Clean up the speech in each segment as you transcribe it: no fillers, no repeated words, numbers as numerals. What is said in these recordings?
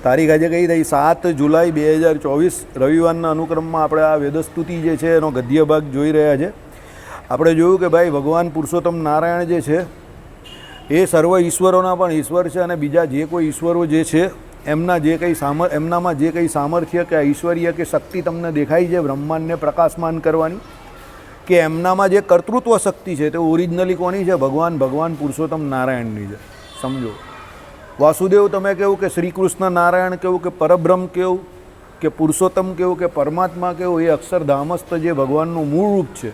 તારીખ આજે કઈ થઈ 7 જુલાઈ 2024 રવિવારના અનુક્રમમાં આપણે આ વેદસ્તુતિ જે છે એનો ગદ્ય ભાગ જોઈ રહ્યા છે. આપણે જોયું કે ભાઈ ભગવાન પુરુષોત્તમ નારાયણ જે છે એ સર્વ ઈશ્વરોના પણ ઈશ્વર છે અને બીજા જે કોઈ ઈશ્વરો જે છે એમના જે કંઈ એમનામાં જે કંઈ સામર્થ્ય કે ઐશ્વર્ય કે શક્તિ તમને દેખાય છે બ્રહ્માંડને પ્રકાશમાન કરવાની, કે એમનામાં જે કર્તૃત્વ શક્તિ છે તે ઓરિજિનલી કોની છે? ભગવાન પુરુષોત્તમ નારાયણની છે. સમજો, વાસુદેવ તમે કેવું કે શ્રી કૃષ્ણ નારાયણ કેવું કે પરબ્રહ્મ કેવું કે પુરુષોત્તમ કેવું કે પરમાત્મા કેવું, એ અક્ષરધામસ્થ જે ભગવાનનું મૂળ રૂપ છે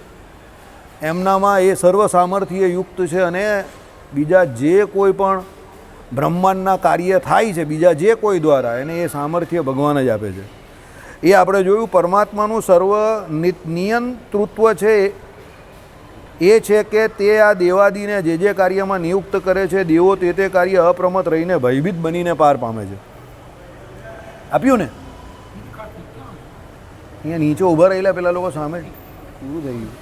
એમનામાં એ સર્વ સામર્થ્ય યુક્ત છે અને બીજા જે કોઈ પણ બ્રહ્માંડના કાર્ય થાય છે બીજા જે કોઈ દ્વારા એને એ સામર્થ્ય ભગવાન જ આપે છે. એ આપણે જોયું પરમાત્માનું સર્વ નિયંતૃત્વ છે એ છે કે તે આ દેવાદિને જે કાર્યમાં નિયુક્ત કરે છે દેવો તે કાર્ય અપ્રમત રહીને ભયભીત બનીને પાર પામે છે. આપ્યું ને? અહીંયા નીચે ઊભા રહેલા પેલા લોકો સામે પૂરું થઈ ગયું.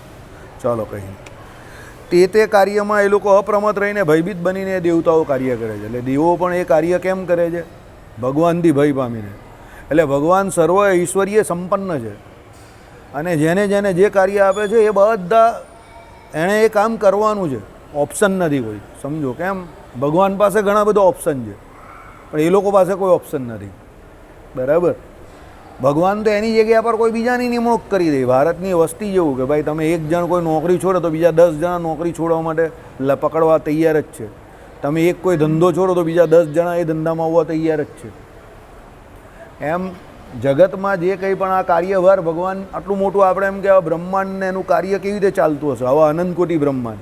ચાલો કહી તે કાર્યમાં એ લોકો અપ્રમત રહીને ભયભીત બનીને દેવતાઓ કાર્ય કરે છે. એટલે દેવો પણ એ કાર્ય કેમ કરે છે? ભગવાનથી ભય પામીને. એટલે ભગવાન સર્વ ઐશ્વર્ય સંપન્ન છે અને જેને જેને જે કાર્ય આપે છે એ બધા એણે એ કામ કરવાનું છે, ઓપ્શન નથી કોઈ. સમજો કેમ? ભગવાન પાસે ઘણા બધા ઓપ્શન છે પણ એ લોકો પાસે કોઈ ઓપ્શન નથી. બરાબર? ભગવાન તો એની જગ્યા પર કોઈ બીજાની નિમણૂક કરી દે. ભારતની વસ્તી જેવું કે ભાઈ તમે એક જણ કોઈ નોકરી છોડો તો બીજા 10 જણા નોકરી છોડવા માટે પકડવા તૈયાર જ છે. તમે એક કોઈ ધંધો છોડો તો બીજા 10 જણા એ ધંધામાં આવવા તૈયાર જ છે. એમ જગતમાં જે કંઈ પણ આ કાર્યભાર ભગવાન આટલું મોટું આપણે એમ કે બ્રહ્માંડને એનું કાર્ય કેવી રીતે ચાલતું હશે, આવા અનંતકોટી બ્રહ્માંડ,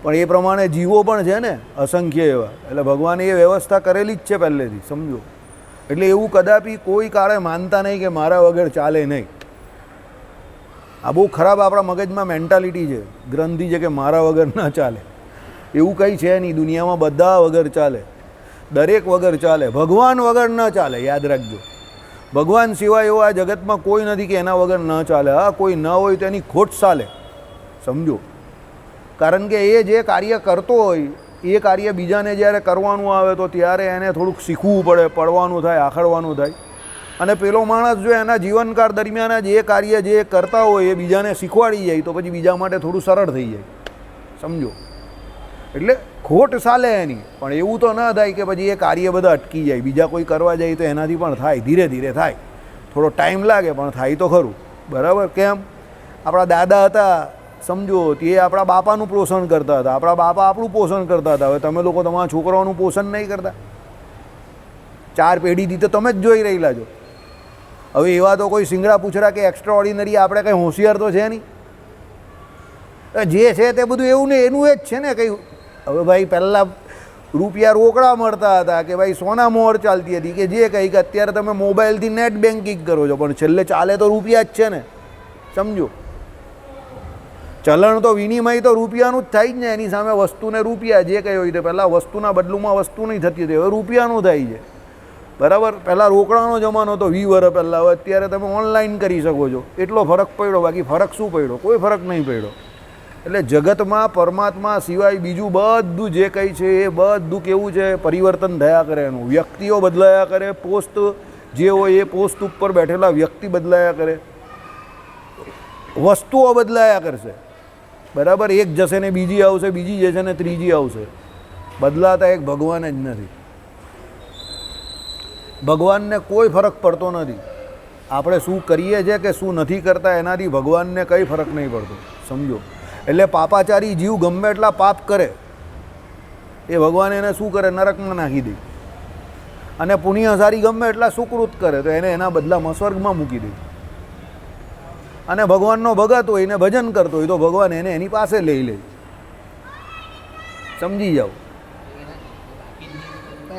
પણ એ પ્રમાણે જીવો પણ છે ને અસંખ્ય એવા. એટલે ભગવાને એ વ્યવસ્થા કરેલી જ છે પહેલેથી. સમજો, એટલે એવું કદાપી કોઈ કાળે માનતા નહીં કે મારા વગર ચાલે નહીં. આ બહુ ખરાબ આપણા મગજમાં મેન્ટાલિટી છે, ગ્રંથિ છે કે મારા વગર ના ચાલે. એવું કંઈ છે નહીં. દુનિયામાં બધા વગર ચાલે, દરેક વગર ચાલે, ભગવાન વગર ન ચાલે. યાદ રાખજો, ભગવાન સિવાય એવો આ જગતમાં કોઈ નથી કે એના વગર ન ચાલે. હા, કોઈ ન હોય તો એની ખોટ ચાલે. સમજો, કારણ કે એ જે કાર્ય કરતો હોય એ કાર્ય બીજાને જ્યારે કરવાનું આવે તો ત્યારે એને થોડુંક શીખવું પડે, પડવાનું થાય, આખડવાનું થાય. અને પેલો માણસ જો એના જીવનકાળ દરમિયાન જે કાર્ય જે કરતા હોય એ બીજાને શીખવાડી જાય તો પછી બીજા માટે થોડું સરળ થઈ જાય. સમજો, એટલે ખોટ ચાલે એની, પણ એવું તો ન થાય કે પછી એ કાર્ય બધા અટકી જાય. બીજા કોઈ કરવા જાય તો એનાથી પણ થાય, ધીરે ધીરે થાય, થોડો ટાઈમ લાગે પણ થાય તો ખરું. બરાબર? કેમ? આપણા દાદા હતા, સમજો, તે આપણા બાપાનું પોષણ કરતા હતા, આપણા બાપા આપણું પોષણ કરતા હતા. હવે તમે લોકો તમારા છોકરાઓનું પોષણ નહીં કરતા? 4 પેઢીથી તો તમે જ જોઈ રહેલા છો. હવે એવા તો કોઈ સિંગડા પૂછડા કે એક્સ્ટ્રા ઓર્ડિનરી આપણે કંઈ હોશિયાર તો છે નહીં. જે છે તે બધું એવું ને એનું એ જ છે ને. કંઈ હવે ભાઈ પહેલાં રૂપિયા રોકડા મળતા હતા કે ભાઈ સોના મોહર ચાલતી હતી કે જે કંઈ, કે અત્યારે તમે મોબાઈલથી નેટ બેન્કિંગ કરો છો પણ છેલ્લે ચાલે તો રૂપિયા જ છે ને. સમજો, ચલણ તો વિનિમય તો રૂપિયાનું જ થાય જ ને. એની સામે વસ્તુને રૂપિયા જે કંઈ હોય તે પહેલાં વસ્તુના બદલુમાં વસ્તુ નહીં થતી હતી, હવે રૂપિયાનું થાય છે. બરાબર? પહેલાં રોકડાનો જમાનો હતો 20 વર્ષ પહેલાં, હવે અત્યારે તમે ઓનલાઈન કરી શકો છો. એટલો ફરક પડ્યો, બાકી ફરક શું પડ્યો? કોઈ ફરક નહીં પડ્યો. એટલે જગતમાં પરમાત્મા સિવાય બીજું બધું જે કંઈ છે એ બધું કેવું છે? પરિવર્તન થયા કરે એનું. વ્યક્તિઓ બદલાયા કરે, પોસ્ટ જે હોય એ પોસ્ટ ઉપર બેઠેલા વ્યક્તિ બદલાયા કરે, વસ્તુઓ બદલાયા કરશે. બરાબર? એક જશે ને બીજી આવશે, બીજી જશે ને ત્રીજી આવશે. બદલાતા એક ભગવાન જ નથી. ભગવાનને કોઈ ફરક પડતો નથી. આપણે શું કરીએ છીએ કે શું નથી કરતા એનાથી ભગવાનને કંઈ ફરક નહીં પડતો. સમજો, એટલે પાપાચારી જીવ ગમે એટલા પાપ કરે એ ભગવાન એને શું કરે? નરકમાં નાખી દે. અને પુણ્યસારી ગમે એટલા સુકૃત કરે તો એને એના બદલામાં સ્વર્ગમાં મૂકી દે. અને ભગવાનનો ભગત હોય એને ભજન કરતો હોય તો ભગવાન એને એની પાસે લઈ લે. સમજી જાઓ,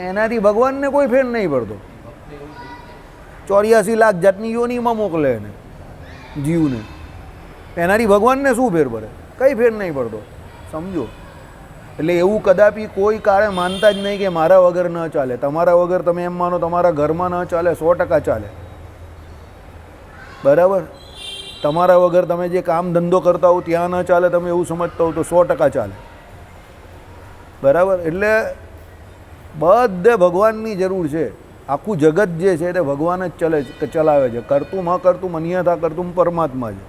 એનાથી ભગવાનને કોઈ ફેર નહીં પડતો. 84 લાખ જાતની યોનીમાં મોકલે એને જીવને, એનાથી ભગવાનને શું ફેર પડે? કંઈ ફેર નહીં પડતો. સમજો, એટલે એવું કદાપી કોઈ કાળે માનતા જ નહીં કે મારા વગર ન ચાલે. તમારા વગર તમે એમ માનો તમારા ઘરમાં ન ચાલે, 100% ચાલે. બરાબર? તમારા વગર તમે જે કામ ધંધો કરતા હો ત્યાં ન ચાલે, તમે એવું સમજતા હો તો 100% ચાલે. બરાબર? એટલે બધે ભગવાનની જરૂર છે. આખું જગત જે છે તે ભગવાન જ ચલાવે છે. કરતું કરતું અન્યથા કરતું પરમાત્મા છે.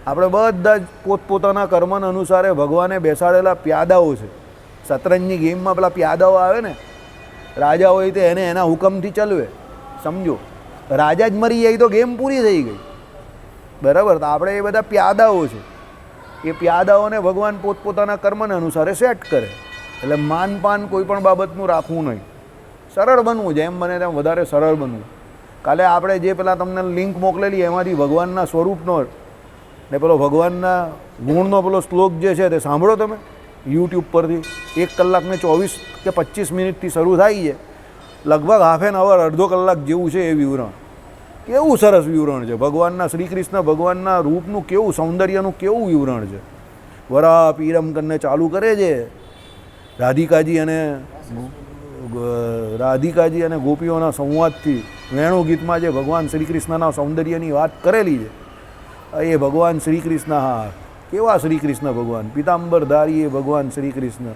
આપણે બધા જ પોતપોતાના કર્મના અનુસારે ભગવાને બેસાડેલા પ્યાદાઓ છે. શતરંજની ગેમમાં પેલા પ્યાદાઓ આવે ને, રાજા હોય તો એને એના હુકમથી ચલવે. સમજો, રાજા જ મરી જાય તો ગેમ પૂરી થઈ ગઈ. બરાબર? તો આપણે એ બધા પ્યાદાઓ છે. એ પ્યાદાઓને ભગવાન પોતપોતાના કર્મને અનુસારે સેટ કરે. એટલે માનપાન કોઈ પણ બાબતનું રાખવું નહીં, સરળ બનવું, જેમ બને તેમ વધારે સરળ બનવું. કાલે આપણે જે પેલા તમને લિંક મોકલેલી એમાંથી ભગવાનના સ્વરૂપનો ને પેલો ભગવાનના ગુણનો પેલો શ્લોક જે છે તે સાંભળો તમે યુટ્યુબ પરથી. 1 કલાક ને 24 કે 25 મિનિટથી શરૂ થાય છે. લગભગ હાફ એન અવર, અડધો કલાક જેવું છે એ વિવરણ. કેવું સરસ વિવરણ છે ભગવાનના, શ્રી કૃષ્ણ ભગવાનના રૂપનું કેવું, સૌંદર્યનું કેવું વિવરણ છે. વરા પીરમ કરીને ચાલુ કરે છે રાધિકાજી અને ગોપીઓના સંવાદથી. વેણુ ગીતમાં જે ભગવાન શ્રી કૃષ્ણના સૌંદર્યની વાત કરેલી છે એ ભગવાન શ્રી કૃષ્ણ, હા કેવા શ્રી કૃષ્ણ ભગવાન, પિતાંબરધારી એ ભગવાન શ્રી કૃષ્ણ.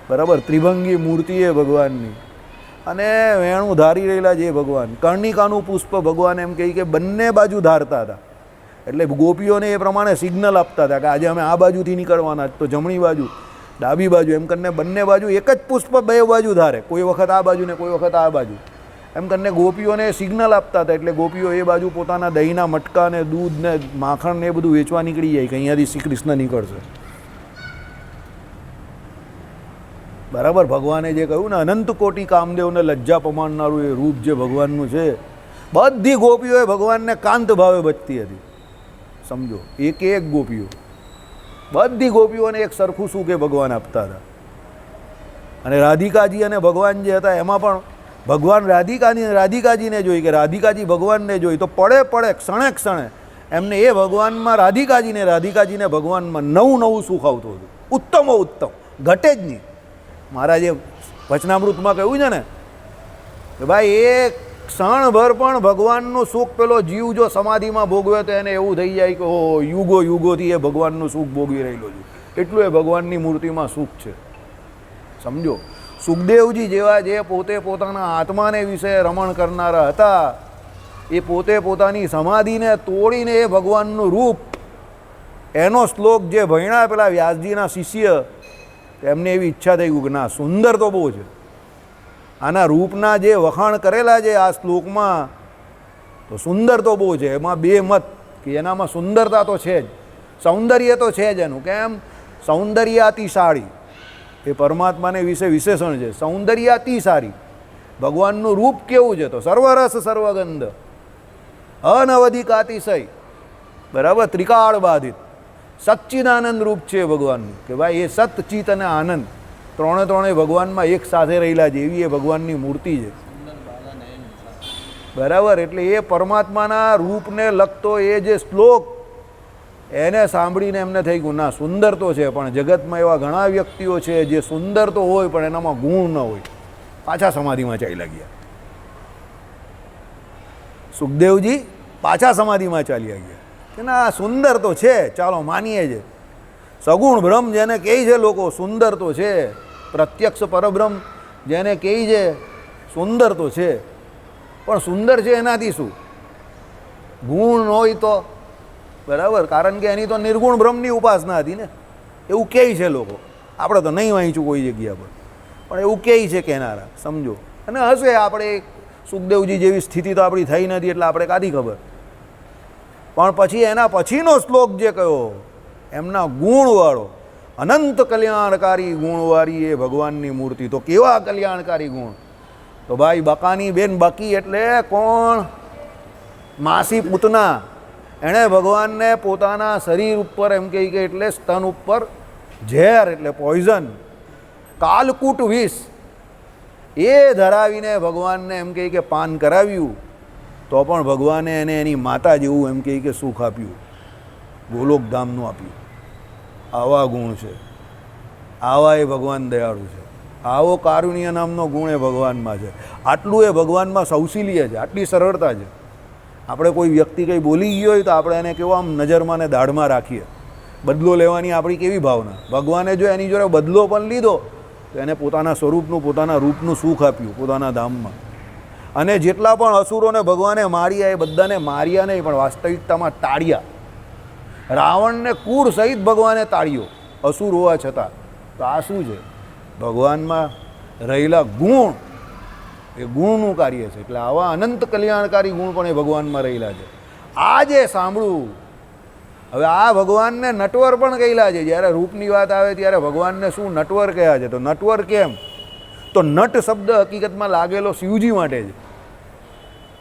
બરાબર? ત્રિભંગી મૂર્તિ એ ભગવાનની, અને વેણું ધારી રહેલા જે ભગવાન. કર્ણિકાનું પુષ્પ ભગવાન એમ કહે કે બંને બાજુ ધારતા હતા. એટલે ગોપીઓને એ પ્રમાણે સિગ્નલ આપતા હતા કે આજે અમે આ બાજુથી નીકળવાના, તો જમણી બાજુ, ડાબી બાજુ, એમ કરીને બંને બાજુ એક જ પુષ્પ બે બાજુ ધારે. કોઈ વખત આ બાજુ ને કોઈ વખત આ બાજુ, એમ કરીને ગોપીઓને સિગ્નલ આપતા હતા. એટલે ગોપીઓ એ બાજુ પોતાના દહીંના મટકા ને દૂધ ને માખણ ને એ બધું વેચવા નીકળી જાય કે અહીંયાથી શ્રી કૃષ્ણ નીકળશે. બરાબર? ભગવાને જે કહ્યું ને, અનંત કોટી કામદેવને લજ્જા પમાડનારું એ રૂપ જે ભગવાનનું છે, બધી ગોપીઓએ ભગવાનને કાંત ભાવે બચતી હતી. સમજો, એક ગોપીઓ, બધી ગોપીઓને એક સરખું સુખ એ ભગવાન આપતા હતા. અને રાધિકાજી અને ભગવાન જે હતા એમાં પણ ભગવાન રાધિકાજીને જોઈ કે રાધિકાજી ભગવાનને જોઈ તો પડે ક્ષણે ક્ષણે એમને એ ભગવાનમાં રાધિકાજીને ભગવાનમાં નવું સુખ આવતું હતું. ઉત્તમો ઉત્તમ, ઘટે જ નહીં. મહારાજે વચનામૃતમાં કહ્યું છે ને કે ભાઈ એ ક્ષણભર પણ ભગવાનનું સુખ પેલો જીવ જો સમાધિમાં ભોગવે તો એને એવું થઈ જાય કે ઓ યુગોથી એ ભગવાનનું સુખ ભોગવી રહેલો છે. એટલું એ ભગવાનની મૂર્તિમાં સુખ છે. સમજો, સુખદેવજી જેવા જે પોતે પોતાના આત્માને વિશે રમણ કરનારા હતા, એ પોતે પોતાની સમાધિને તોડીને એ ભગવાનનું રૂપ, એનો શ્લોક જે ભણ્યા પેલા વ્યાસજીના શિષ્ય, એમને એવી ઈચ્છા થઈ ગઈ કે ના, સુંદર તો બહુ છે. આના રૂપના જે વખાણ કરેલા છે આ શ્લોકમાં, તો સુંદર તો બહુ છે. એમાં બે મત કે એનામાં સુંદરતા તો છે જ, સૌંદર્ય તો છે જ એનું. કેમ? સૌંદર્યાતિશાળી એ પરમાત્માને વિશે વિશેષણ છે. સૌંદર્યાતિશાળી ભગવાનનું રૂપ કેવું છે? તો સર્વરસ સર્વગંધ અનવધિકાતિશય. બરાબર? ત્રિકાળ બાધિત સચ્ચિદાનંદ રૂપ છે ભગવાનનું. કે ભાઈ એ સત, ચિત અને આનંદ ત્રણે ભગવાનમાં એક સાથે રહેલા છે, એવી એ ભગવાનની મૂર્તિ છે. બરાબર? એટલે એ પરમાત્માના રૂપને લગતો એ જે શ્લોક, એને સાંભળીને એમને થઈ ગયું ના, સુંદર તો છે, પણ જગતમાં એવા ઘણા વ્યક્તિઓ છે જે સુંદર તો હોય પણ એનામાં ગુણ ન હોય. પાછા સમાધિમાં ચાલ્યા ગયા. સુખદેવજી પાછા સમાધિમાં ચાલ્યા ગયા કે ના, સુંદર તો છે, ચાલો માનીએ છે. સગુણ બ્રહ્મ જેને કહે છે લોકો, સુંદર તો છે. પ્રત્યક્ષ પરબ્રહ્મ જેને કહે છે, સુંદર તો છે. પણ સુંદર છે એનાથી શું? ગુણ હોય તો. બરાબર? કારણ કે એની તો નિર્ગુણ બ્રહ્મની ઉપાસના હતી ને. એવું કહે છે લોકો. આપણે તો નહીં વાંચ્યું કોઈ જગ્યા પર, પણ એવું કહે છે કહેનારા. સમજો, અને હશે આપણે સુખદેવજી જેવી સ્થિતિ તો આપણી થઈ નથી એટલે આપણે કાદી ખબર. પણ પછી એના પછીનો શ્લોક જે કયો, એમના ગુણવાળો, અનંત કલ્યાણકારી ગુણવાળી એ ભગવાનની મૂર્તિ. તો કેવા કલ્યાણકારી ગુણ? તો ભાઈ બકાની બેન, બકી એટલે કોણ? માસી પૂતના. એણે ભગવાનને પોતાના શરીર ઉપર એમ કહે કે એટલે સ્તન ઉપર ઝેર એટલે પોઈઝન, કાલકૂટ વિષ એ ધરાવીને ભગવાનને એમ કહે કે પાન કરાવ્યું, તો પણ ભગવાને એને એની માતા જેવું એમ કહે કે સુખ આપ્યું, ગોલોકધામનું આપ્યું. આવા ગુણ છે, આવા એ ભગવાન દયાળુ છે. આવો કારુણ્ય નામનો ગુણ એ ભગવાનમાં છે. આટલું એ ભગવાનમાં સૌશીલ્ય છે, આટલી સરળતા છે. આપણે કોઈ વ્યક્તિ કંઈ બોલી ગયો હોય તો આપણે એને કેવો આમ નજરમાં ને દાઢમાં રાખીએ. બદલો લેવાની આપણી કેવી ભાવના. ભગવાને જો એની જોડે બદલો પણ લીધો તો એને પોતાના સ્વરૂપનું, પોતાના રૂપનું સુખ આપ્યું પોતાના ધામમાં. અને જેટલા પણ અસુરોને ભગવાને માર્યા એ બધાને માર્યા નહીં, પણ વાસ્તવિકતામાં તાળ્યા. રાવણને કુળ સહિત ભગવાને તાળ્યો અસુર હોવા છતાં. તો આ શું છે? ભગવાનમાં રહેલા ગુણ, એ ગુણનું કાર્ય છે. એટલે આવા અનંત કલ્યાણકારી ગુણ પણ એ ભગવાનમાં રહેલા છે. આ જે સાંભળવું, હવે આ ભગવાનને નટવર પણ કહેલા છે. જ્યારે રૂપની વાત આવે ત્યારે ભગવાનને શું નટવર કહ્યા છે? તો નટવર કેમ? તો નટ શબ્દ હકીકતમાં લાગેલો શિવજી માટે છે.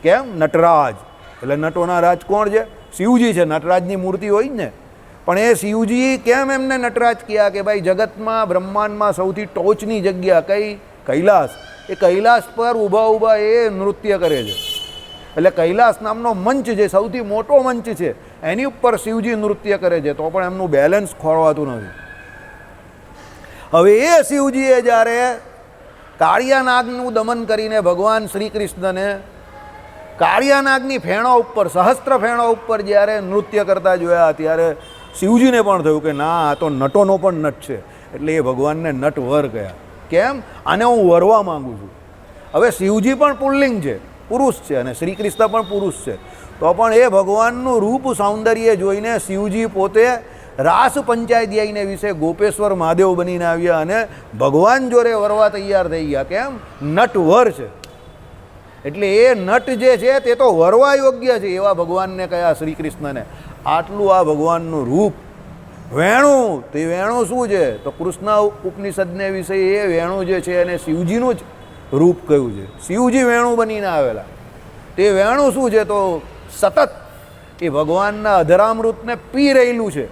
કેમ? નટરાજ એટલે નટોના રાજ કોણ છે? શિવજી છે. નટરાજની મૂર્તિ હોય જ ને. પણ એ શિવજી કેમ એમને નટરાજ કહ્યા? કે ભાઈ જગતમાં બ્રહ્માંડમાં સૌથી ટોચની જગ્યા કઈ? કૈલાસ. એ કૈલાસ પર ઊભા ઊભા એ નૃત્ય કરે છે. એટલે કૈલાસ નામનો મંચ જે સૌથી મોટો મંચ છે એની ઉપર શિવજી નૃત્ય કરે છે, તો પણ એમનું બેલેન્સ ખોરવાતું નથી. હવે એ શિવજીએ જ્યારે કાળિયાનાગનું દમન કરીને ભગવાન શ્રી કૃષ્ણને કાળિયાનાગની ફેણો ઉપર, સહસ્ત્ર ફેણો ઉપર જ્યારે નૃત્ય કરતા જોયા, ત્યારે શિવજીને પણ થયું કે ના, આ તો નટોનો પણ નટ છે. એટલે એ ભગવાનને નટવર કહ્યા. કેમ? આને હું વરવા માંગુ છું. હવે શિવજી પણ પુલ્લિંગ છે, પુરુષ છે, અને શ્રી કૃષ્ણ પણ પુરુષ છે. તો પણ એ ભગવાનનું રૂપ સૌંદર્ય જોઈને શિવજી પોતે રાસ પંચાયત વિશે ગોપેશ્વર મહાદેવ બનીને આવ્યા અને ભગવાન જોડે વરવા તૈયાર થઈ ગયા. કેમ? નટવર છે. એટલે એ નટ જે છે તે તો વરવા યોગ્ય છે એવા ભગવાનને કયા? શ્રી કૃષ્ણને. આટલું આ ભગવાનનું રૂપ. વેણું, તે વેણું શું છે? તો કૃષ્ણ ઉપનિષદને વિશે એ વેણું જે છે એને શિવજીનું જ રૂપ કહ્યું છે. શિવજી વેણું બનીને આવેલા. તે વેણું શું છે? તો સતત એ ભગવાનના અધરામૃતને પી રહેલું છે.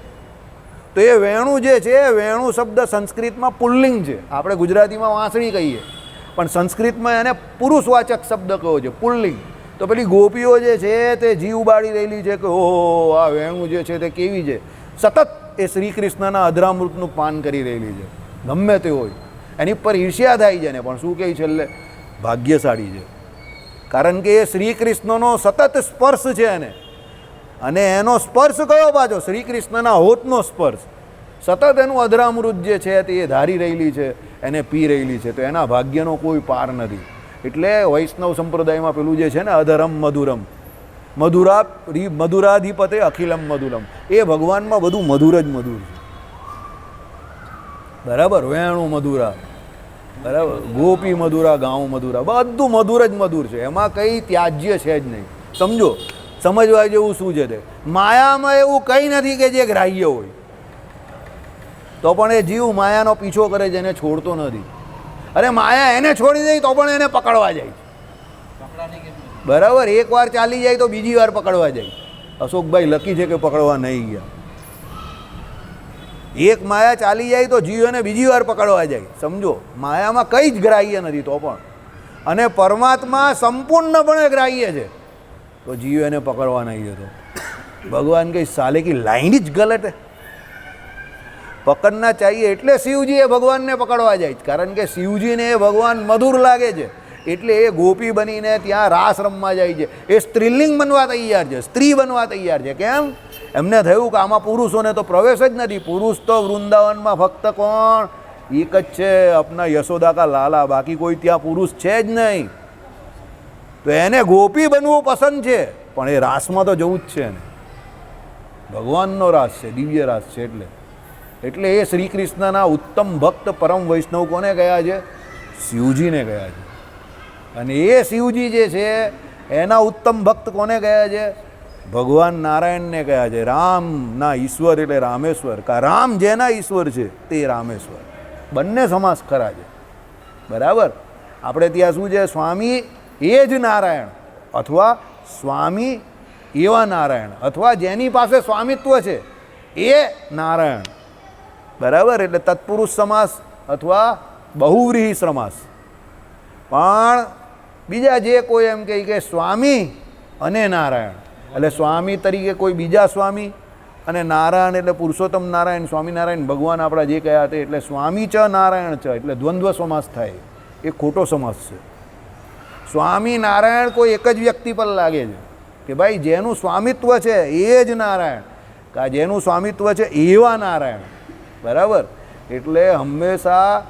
તો એ વેણું જે છે, વેણું શબ્દ સંસ્કૃતમાં પુલ્લિંગ છે. આપણે ગુજરાતીમાં વાંસળી કહીએ, પણ સંસ્કૃતમાં એને પુરુષવાચક શબ્દ કહ્યો છે, પુલ્લિંગ. તો પેલી ગોપીઓ જે છે તે જીવ બાળી રહેલી છે કે ઓહો, આ વેણું જે છે તે કેવી છે. સતત એ શ્રી કૃષ્ણના અધરામૃતનું પાન કરી રહેલી છે. ગમે તે હોય એની પર ઈર્ષ્યા થાય છે ને, પણ શું કહે છેલ્લે? ભાગ્યશાળી છે. કારણ કે એ શ્રી કૃષ્ણનો સતત સ્પર્શ છે એને. અને એનો સ્પર્શ કયો પાછો? શ્રી કૃષ્ણના હોઠનો સ્પર્શ. સતત એનું અધરામૃત જે છે તે એ ધારી રહેલી છે, એને પી રહેલી છે. તો એના ભાગ્યનો કોઈ પાર નથી. એટલે વૈષ્ણવ સંપ્રદાયમાં પેલું જે છે ને, અધરમ મધુરમ, મધુરાધિપતે અખિલમ મધુરમ, એ ભગવાનમાં બધું મધુર જ મધુર છે. બરાબર? વેણું મધુરા, બરાબર, ગોપી મધુરા, ગાઉં મધુરા, બધું મધુર જ મધુર છે. એમાં કંઈ ત્યાજ્ય છે જ નહીં. સમજો, સમજવા જેવું શું છે તે. માયામાં એવું કંઈ નથી કે જે ગ્રાહ્ય હોય. તો પણ એ જીવ માયાનો પીછો કરે છે, એને છોડતો નથી. અરે માયા એને છોડી દે તો પણ એને પકડવા જાય. બરાબર? એકવાર ચાલી જાય તો બીજી વાર પકડવા જાય. અશોકભાઈ લકી છે કે પકડવા નહીં ગયા. એક માયા ચાલી જાય તો જીવ એને બીજી વાર પકડવા જાય. સમજો, માયામાં કંઈ જ ગ્રાહ્ય નથી તો પણ. અને પરમાત્મા સંપૂર્ણપણે ગ્રાહ્ય છે, તો જીવ એને પકડવા નહીં જતો. ભગવાન કઈ સાલે કી લાઈન જ ગલત હે. પકડના ચાહીએ એટલે શિવજી એ ભગવાનને પકડવા જાય. કારણ કે શિવજીને એ ભગવાન મધુર લાગે છે, એટલે એ ગોપી બનીને ત્યાં રાસ રમવા જાય છે. એ સ્ત્રીલિંગ બનવા તૈયાર છે, સ્ત્રી બનવા તૈયાર છે. કેમ? એમને થયું કે આમાં પુરુષોને તો પ્રવેશ જ નથી. પુરુષ તો વૃંદાવનમાં ફક્ત કોણ? એક જ છે, આપના યશોદા કા લાલા. બાકી કોઈ ત્યાં પુરુષ છે જ નહીં. તો એને ગોપી બનવું પસંદ છે, પણ એ રાસમાં તો જવું જ છે એને. ભગવાનનો રાસ છે, દિવ્ય રાસ છે. એટલે એ શ્રી કૃષ્ણના ઉત્તમ ભક્ત પરમ વૈષ્ણવ કોને ગયા છે? શિવજીને ગયા છે. અને એ શિવજી જે છે એના ઉત્તમ ભક્ત કોને ગયા છે? ભગવાન નારાયણને ગયા છે. રામના ઈશ્વર એટલે રામેશ્વર. કા રામ જેના ઈશ્વર છે તે રામેશ્વર. બંને સમાસ ખરા છે. બરાબર? આપણે ત્યાં શું છે? સ્વામી એ જ નારાયણ, અથવા સ્વામી એવા નારાયણ, અથવા જેની પાસે સ્વામિત્વ છે એ નારાયણ. બરાબર? એટલે તત્પુરુષ સમાસ અથવા બહુવ્રીહી સમાસ. પણ બીજા જે કોઈ એમ કહે કે સ્વામી અને નારાયણ, એટલે સ્વામી તરીકે કોઈ બીજા સ્વામી, અને નારાયણ એટલે પુરુષોત્તમ નારાયણ, સ્વામિનારાયણ ભગવાન આપણા જે કયા તે. એટલે સ્વામી ચ નારાયણ ચ, એટલે દ્વંદ્વ સમાસ થાય. એ ખોટો સમાસ છે. સ્વામી નારાયણ કોઈ એક જ વ્યક્તિ પર લાગે છે કે ભાઈ જેનું સ્વામિત્વ છે એ જ નારાયણ, કા જેનું સ્વામિત્વ છે એવા નારાયણ. બરાબર? એટલે હંમેશા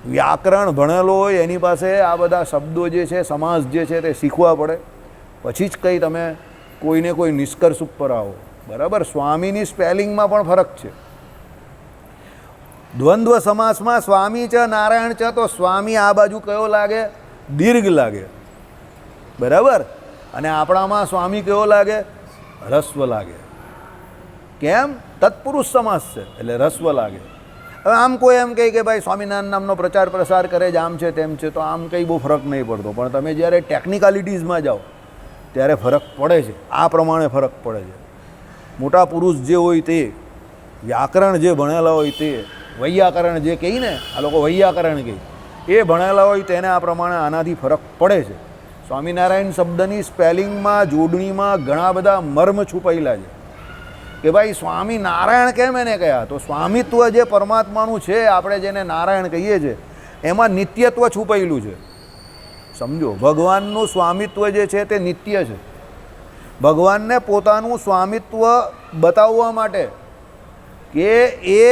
વ્યાકરણ ભણેલો હોય એની પાસે આ બધા શબ્દો જે છે, સમાસ જે છે તે શીખવા પડે, પછી જ કંઈ તમે કોઈને કોઈ નિષ્કર્ષ ઉપર આવો. બરાબર. સ્વામીની સ્પેલિંગમાં પણ ફરક છે. દ્વંદ્વ સમાસમાં સ્વામી ચ નારાયણ ચ, તો સ્વામી આ બાજુ કયો લાગે? દીર્ઘ લાગે. બરાબર. અને આપણામાં સ્વામી કયો લાગે? રસ્વ લાગે. કેમ? તત્પુરુષ સમાસ છે એટલે રસ્વ લાગે. હવે આમ કોઈ એમ કહે કે ભાઈ સ્વામિનારાયણ નામનો પ્રચાર પ્રસાર કરે જ આમ છે તેમ છે, તો આમ કંઈ બહુ ફરક નહીં પડતો. પણ તમે જ્યારે ટેકનિકાલિટીઝમાં જાઓ ત્યારે ફરક પડે છે. આ પ્રમાણે ફરક પડે છે. મોટા પુરુષ જે હોય તે, વ્યાકરણ જે ભણેલા હોય તે, વૈયાકરણ જે કહી ને, આ લોકો વૈયાકરણ કહે, એ ભણેલા હોય તેને આ પ્રમાણે આનાથી ફરક પડે છે. સ્વામિનારાયણ શબ્દની સ્પેલિંગમાં, જોડણીમાં ઘણા બધા મર્મ છુપાયેલા છે કે ભાઈ સ્વામી નારાયણ કેમ એને કહ્યા? તો સ્વામિત્વ જે પરમાત્માનું છે, આપણે જેને નારાયણ કહીએ છીએ, એમાં નિત્યત્વ છુપાયેલું છે. સમજો, ભગવાનનું સ્વામિત્વ જે છે તે નિત્ય છે. ભગવાનને પોતાનું સ્વામિત્વ બતાવવા માટે કે એ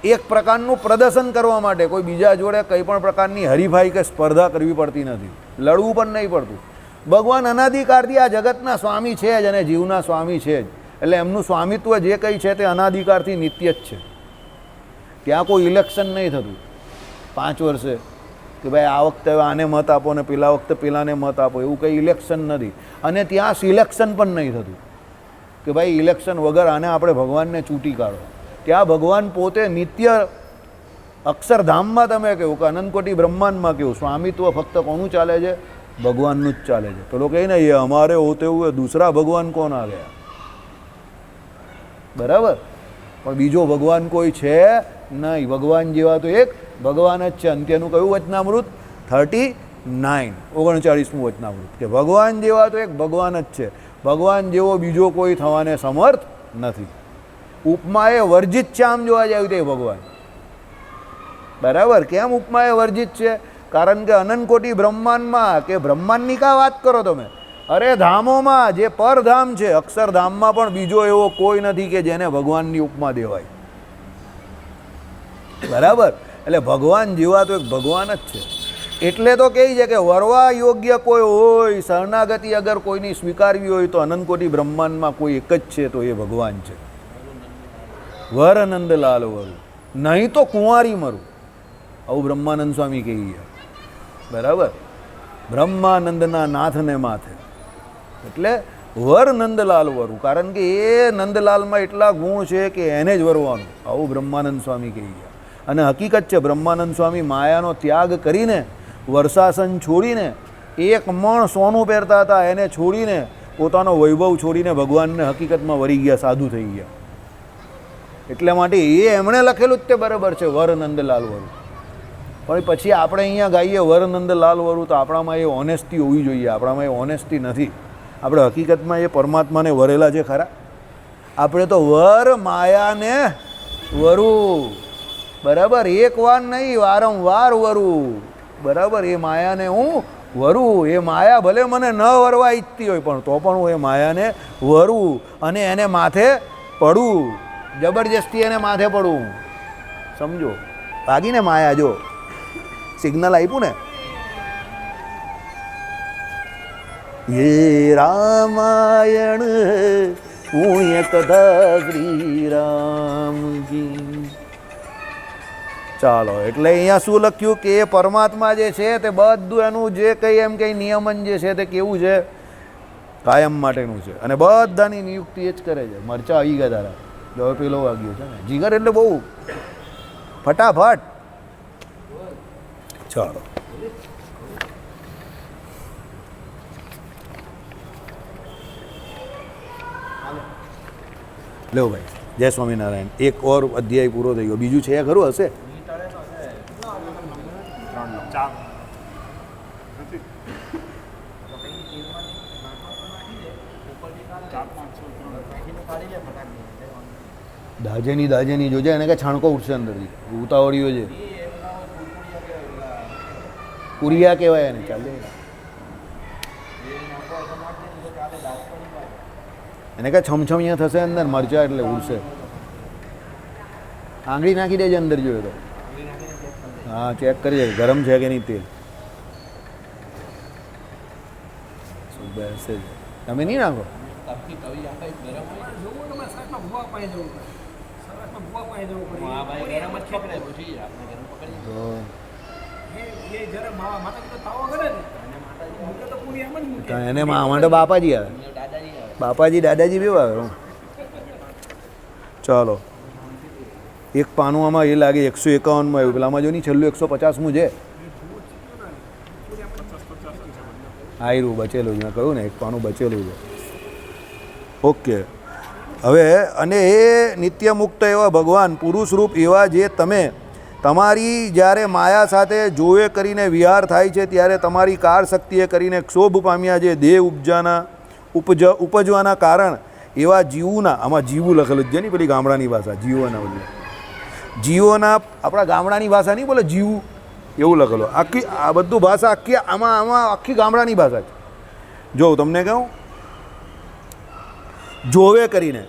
એક પ્રકારનું પ્રદર્શન કરવા માટે કોઈ બીજા જોડે કંઈ પણ પ્રકારની હરીફાઈ કે સ્પર્ધા કરવી પડતી નથી, લડવું પણ નહીં પડતું. ભગવાન અનાધિકારથી આ જગતના સ્વામી છે જ અને જીવના સ્વામી છે જ, એટલે એમનું સ્વામિત્વ જે કંઈ છે તે અનાધિકારથી નિત્ય જ છે. ત્યાં કોઈ ઇલેક્શન નહીં થતું 5 વર્ષે કે ભાઈ આ વખતે આને મત આપો ને પેલા વખતે પેલાને મત આપો, એવું કંઈ ઇલેક્શન નથી. અને ત્યાં સિલેક્શન પણ નહીં થતું કે ભાઈ ઇલેક્શન વગર આને આપણે ભગવાનને ચૂંટી કાઢો. ત્યાં ભગવાન પોતે નિત્ય અક્ષરધામમાં તમે કહો કે અનંતકોટી બ્રહ્માંડમાં કહો, સ્વામિત્વ ફક્ત કોનું ચાલે છે? ભગવાનનું જ ચાલે છે. પેલો કહે ને એ અમારે હોતે હુએ દૂસરા ભગવાન કોણ આ ગયા? બરાબર. પણ બીજો ભગવાન કોઈ છે નહીં. ભગવાન જેવા તો એક ભગવાન જ છે. અંત્યનું કયું વચનામૃત? 39, 39મું વચનામૃત, કે ભગવાન જેવા તો એક ભગવાન જ છે. ભગવાન જેવો બીજો કોઈ થવાને સમર્થ નથી. ઉપમા એ વર્જિત છે આમ જોવા જાય તે ભગવાન. બરાબર. કેમ ઉપમા એ વર્જિત છે? કારણ કે અનંતકોટી બ્રહ્માંડમાં, કે બ્રહ્માંડની કા વાત કરો તમે? અરે ધામોમાં જે પરધામ છે, અક્ષરધામમાં પણ બીજો એવો કોઈ નથી કે જેને ભગવાનની ઉપમા દેવાય. બરાબર. એટલે ભગવાન જેવા તો એક ભગવાન જ છે. એટલે તો કહે છે કે વરવા યોગ્ય કોઈ હોય, શરણાગતિ અગર કોઈની સ્વીકારવી હોય તો અનંતકોટી બ્રહ્માંડમાં કોઈ એક જ છે, તો એ ભગવાન છે. વર નંદલાલ વરુ, નહીં તો કુંવારી મરું, આવું બ્રહ્માનંદ સ્વામી કહી ગયા. બરાબર. બ્રહ્માનંદના નાથને માથે, એટલે વર નંદલાલ વરુ, કારણ કે એ નંદલાલમાં એટલા ગુણ છે કે એને જ વરવાનું, આવું બ્રહ્માનંદ સ્વામી કહી ગયા. અને હકીકત છે, બ્રહ્માનંદ સ્વામી માયાનો ત્યાગ કરીને, વર્ષાસન છોડીને, 1 મણ સોનું પહેરતા હતા એને છોડીને, પોતાનો વૈભવ છોડીને ભગવાનને હકીકતમાં વરી ગયા, સાધુ થઈ ગયા. એટલા માટે એ એમણે લખેલું જ તે બરાબર છે, વર નંદલાલ વરુ. પણ પછી આપણે અહીંયા ગાઈએ વર નંદલાલ વરુ, તો આપણામાં એ ઓનેસ્ટી હોવી જોઈએ. આપણામાં એ ઓનેસ્ટી નથી. આપણે હકીકતમાં એ પરમાત્માને વરેલા છે ખરા? આપણે તો વર માયાને વરુ. બરાબર. એક વાર નહીં, વારંવાર વરુ. બરાબર. એ માયાને હું વરુ. એ માયા ભલે મને ન વરવા ઈચ્છતી હોય, પણ તો પણ હું એ માયાને વરુ અને એને માથે પડું. જબરજસ્તી એને માથે પડું. સમજો, ભાગીને માયા. જો સિગ્નલ આપ્યું ને, ये रामायण पुण्य कथा श्री राम કી. ચાલો, એટલે અહીંયા શું લખ્યું કે પરમાત્મા જે છે તે બધું એનું જે કંઈ એમ કંઈ નિયમન જે છે તે કેવું છે? કાયમ માટેનું છે. અને બધાની નિયુક્તિ એ જ કરે છે. મરચા આવી ગયા તારા, જો પેલો વાગ્યો છે ને જીગર, એટલે બહુ ફટાફટ. ચાલો, લો ભાઈ. જય સ્વામિનારાયણ. એક ઓર અધ્યાય પૂરો થઈ ગયો. બીજું છે ખરું? હશે. દાજેની જોજે, એને કે છાણકો ઉઠશે અંદરથી. ઉતાવળીઓ છે, કુરિયા કહેવાય એને. ચાલે એને કે છમછમિયા થશે અંદર, મરચા એટલે ઉડશે. આંગળી નાખી દેજે અંદર, જોયો તો હા ચેક કરીએ ગરમ છે કે નહીં તેલ. શું બેસે છે તમે નહીં નાખો. એને માટે બાપાજી આવે, બાપાજી દાદાજી બી આવે. ચાલો એક પાનું આમાં એ લાગે 151માં આવ્યું, પેલામાં જો નહીં છેલ્લું 150મું છે. આયરું બચેલું મેં કહ્યું ને, એક પાનું બચેલું છે. ઓકે. હવે અને એ નિત્ય મુક્ત એવા ભગવાન પુરુષ રૂપ એવા જે તમે તમારી જ્યારે માયા સાથે જોવે કરીને વિહાર થાય છે ત્યારે તમારી કાર શક્તિએ કરીને ક્ષોભ પામ્યા જે દેહ ઉપજવાના કારણ એવા જીવોના, આમાં જીવું લખેલું છે ને પેલી ગામડાની ભાષા જીવોના, બોલે જીવોના આપણા ગામડાની ભાષા નહીં બોલે જીવું એવું લખેલું. આખી આ બધું ભાષા આખી આમાં આખી ગામડાની ભાષા છે. જો તમને કહું જોવે કરીને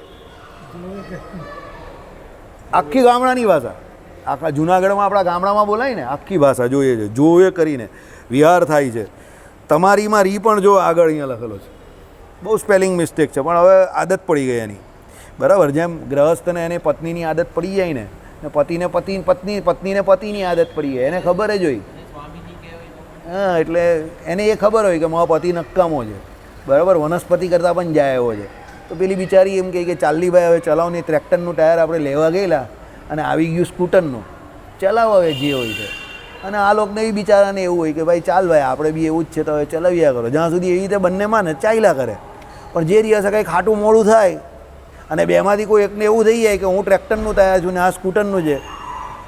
આખી ગામડાની ભાષા, આખા જુનાગઢમાં આપણા ગામડામાં બોલાય ને આખી ભાષા જોઈએ છે. જોવે કરીને વિહાર થાય છે તમારીમાં રી પણ જો આગળ અહીંયા લખેલો છે. બહુ સ્પેલિંગ મિસ્ટેક છે પણ હવે આદત પડી ગઈ એની, બરાબર. જેમ ગ્રહસ્થને એને પત્નીની આદત પડી જાય ને પત્નીને પતિની આદત પડી જાય, એને ખબર જ હોય. હા એટલે એને એ ખબર હોય કે મારો પતિ નક્કામો છે, બરાબર, વનસ્પતિ કરતાં પણ જાય એવો છે. તો પેલી બિચારી એમ કહે કે ચાલી ભાઈ હવે ચલાવની, ટ્રેક્ટરનું ટાયર આપણે લેવા ગયેલા અને આવી ગયું સ્કૂટરનું, ચલાવો હવે જે હોય છે. અને આ લોકોને બી બિચારાને એવું હોય કે ભાઈ ચાલ ભાઈ આપણે બી એવું જ છે તો હવે ચલાવ્યા કરો, જ્યાં સુધી એવી રીતે બંનેમાં ને ચાલ્યા કરે. પણ જે દિવસે કંઈ ખાટું મોડું થાય અને બેમાંથી કોઈ એકને એવું થઈ જાય કે હું ટ્રેક્ટરનું ટાયર છું ને આ સ્કૂટરનું છે,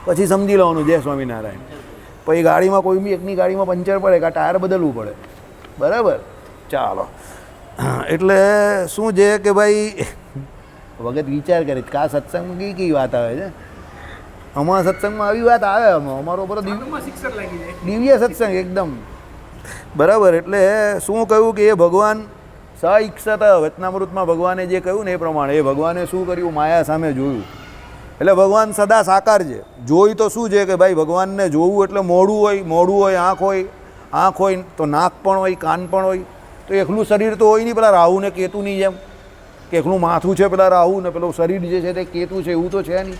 પછી સમજી લેવાનું જય સ્વામિનારાયણ. પછી ગાડીમાં કોઈ બી એકની ગાડીમાં પંચર પડે કે આ ટાયર બદલવું પડે, બરાબર. ચાલો એટલે શું છે કે ભાઈ વખત વિચાર કરે કે આ સત્સંગમાં કઈ વાત આવે છે. અમારા સત્સંગમાં આવી વાત આવે, અમારો બરો દિવ્ય સત્સંગ એકદમ બરાબર. એટલે શું કહ્યું કે એ ભગવાન સઈક્ષત વચનામૃતમાં ભગવાને જે કહ્યું ને એ પ્રમાણે એ ભગવાને શું કર્યું, માયા સામે જોયું. એટલે ભગવાન સદા સાકાર છે. જોઈ તો શું છે કે ભાઈ ભગવાનને જોવું એટલે મોઢું હોય, આંખ હોય તો નાક પણ હોય, કાન પણ હોય. તો એકલું શરીર તો હોય નહીં પેલા રાહુ ને કેતુની જેમ કે એકલું માથું છે પેલા રાહુ ને પેલું શરીર જે છે તે કેતુ છે, એવું તો છે નહીં.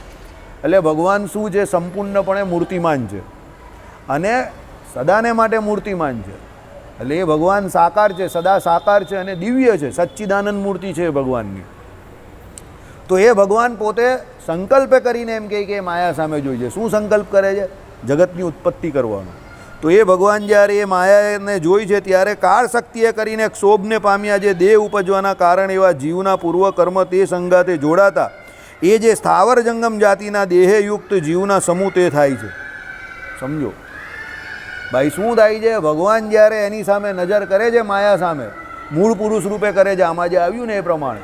એટલે ભગવાન શું છે, સંપૂર્ણપણે મૂર્તિમાન છે અને સદાને માટે મૂર્તિમાન છે. એટલે એ ભગવાન સાકાર છે, સદા સાકાર છે અને દિવ્ય છે, સચ્ચિદાનંદ મૂર્તિ છે ભગવાનની. તો એ ભગવાન પોતે સંકલ્પે કરીને એમ કહે કે માયા સામે જોઈએ. શું સંકલ્પ કરે છે? જગતની ઉત્પત્તિ કરવાનો. તો એ ભગવાન જ્યારે એ માયાને જોઈ છે ત્યારે કાર શક્તિએ કરીને ક્ષોભને પામ્યા જે દેહ ઉપજવાના કારણ એવા જીવના પૂર્વ કર્મ તે સંગાતે જોડાતા એ જે સ્થાવર જંગમ જાતિના દેહયુક્ત જીવના સમૂહ તે થાય છે. સમજો ભાઈ શું થાય છે? ભગવાન જ્યારે એની સામે નજર કરે છે, માયા સામે મૂળ પુરુષ રૂપે કરે છે, આમાં જે આવ્યું ને એ પ્રમાણે.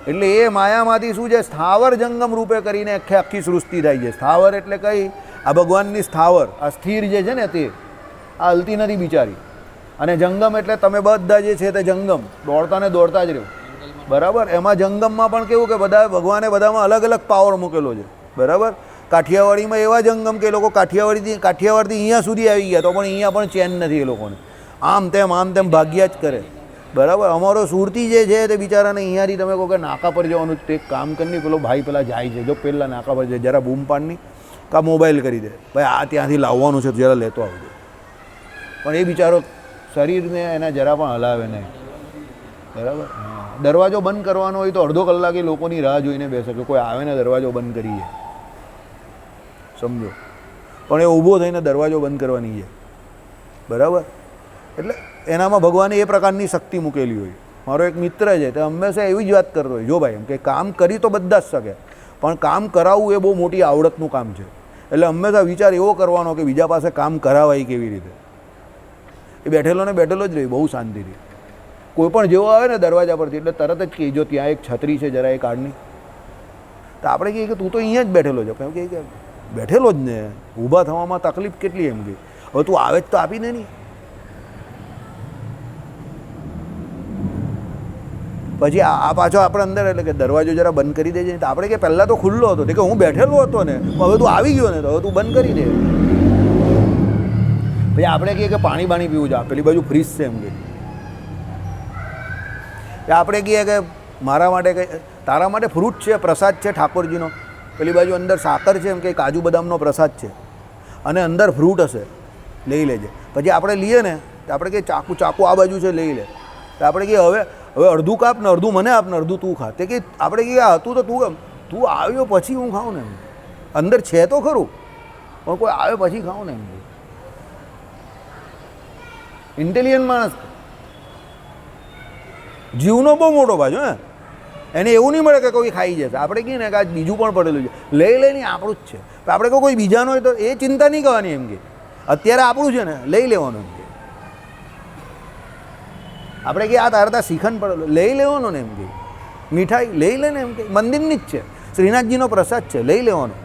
એટલે એ માયામાંથી શું છે, સ્થાવર જંગમ રૂપે કરીને આખી સૃષ્ટિ થાય છે. સ્થાવર એટલે કઈ? આ ભગવાનની સ્થાવર, આ સ્થિર જે છે ને તે, આ હલતી નથી બિચારી. અને જંગમ એટલે તમે બધા જે છે તે જંગમ, દોડતા ને દોડતા જ રહો, બરાબર. એમાં જંગમમાં પણ કેવું કે બધા ભગવાને બધામાં અલગ અલગ પાવર મૂકેલો છે, બરાબર. કાઠિયાવાડીમાં એવા જંગમ કે લોકો કાઠિયાવાડથી અહીંયા સુધી આવી ગયા તો પણ અહીંયા પણ ચેન નથી એ લોકોને, આમ તેમ ભાગ્યા જ કરે, બરાબર. અમારો સુરતી જે છે તે બિચારાને અહીંયાથી તમે કહો કે નાકા પર જવાનું, તે કામ કરીને પેલો ભાઈ પેલા જાય છે, જો પહેલાં નાકા પર જાય જરા બૂમ પાડની કાં મોબાઈલ કરી દે, ભાઈ આ ત્યાંથી લાવવાનું છે જરા લેતો આવજો. પણ એ બિચારો શરીરને એના જરા પણ હલાવે નહીં, બરાબર. દરવાજો બંધ કરવાનો હોય તો અડધો કલાક એ લોકોની રાહ જોઈને બેસે કે કોઈ આવે ને દરવાજો બંધ કરીએ, સમજો. પણ એ ઊભો થઈને દરવાજો બંધ કરવાની છે, બરાબર. એટલે એનામાં ભગવાને એ પ્રકારની શક્તિ મૂકેલી હોય. મારો એક મિત્ર છે તે હંમેશા એવી જ વાત કરતો હોય, જો ભાઈ એમ કે કામ કરી તો બધા જ શકે પણ કામ કરાવવું એ બહુ મોટી આવડતનું કામ છે. એટલે હંમેશા વિચાર એવો કરવાનો કે બીજા પાસે કામ કરાવાય કેવી રીતે. એ બેઠેલો જ રહે બહુ શાંતિથી. કોઈ પણ જેવો આવે ને દરવાજા પરથી એટલે તરત જ કહે જો ત્યાં એક છત્રી છે જરા એ કાઢની. તો આપણે કહીએ કે તું તો અહીંયા જ બેઠેલો છે, એમ કહે કે બેઠેલો જ ને, ઊભા થવામાં તકલીફ કેટલી, એમ કે હવે તું આવે જ તો આપી દે નહીં. પછી આ પાછો આપણે અંદર એટલે કે દરવાજો જરા બંધ કરી દેજે. તો આપણે કે પહેલાં તો ખુલ્લો હતો, કે હું બેઠેલો હતો ને, હવે તું આવી ગયો ને તો હવે તું બંધ કરી દે. પછી આપણે કહીએ કે પાણી બાણી પીવું છે, પેલી બાજુ ફ્રીજ છે એમ કે આપણે કહીએ કે મારા માટે કંઈ તારા માટે ફ્રૂટ છે, પ્રસાદ છે ઠાકોરજીનો, પેલી બાજુ અંદર સાકર છે એમ કે કાજુ બદામનો પ્રસાદ છે અને અંદર ફ્રૂટ હશે, લઈ લેજે. પછી આપણે લઈએ ને તો આપણે કહીએ ચાકુ આ બાજુ છે લઈ લે. તો આપણે કહીએ હવે અડધું કાપ ને અડધું મને આપ ને અડધું તું ખા. તે કે આપણે કહીએ હતું તો તું આવ્યો પછી હું ખાઉં ને, અંદર છે તો ખરું પણ કોઈ આવે પછી ખાઉં ને એમ. ઇન્ટેલિજન્ટ માણસ, જીવનો બહુ મોટો બાજુ હે, એને એવું નહીં મળે કે કોઈ ખાઈ જશે. આપણે કહીએ ને કે આ બીજું પણ પડેલું છે, લઈ લઈને આપણું જ છે. આપણે કોઈ બીજાનો હોય તો એ ચિંતા નહીં કરવાની એમ કે અત્યારે આપણું છે ને લઈ લેવાનું એમ કે. આપણે કે આ તારા શ્રીખંડ પડેલો લઈ લેવાનો ને એમ કે, મીઠાઈ લઈ લે ને એમ કે, મંદિરની જ છે, શ્રીનાથજીનો પ્રસાદ છે, લઈ લેવાનો.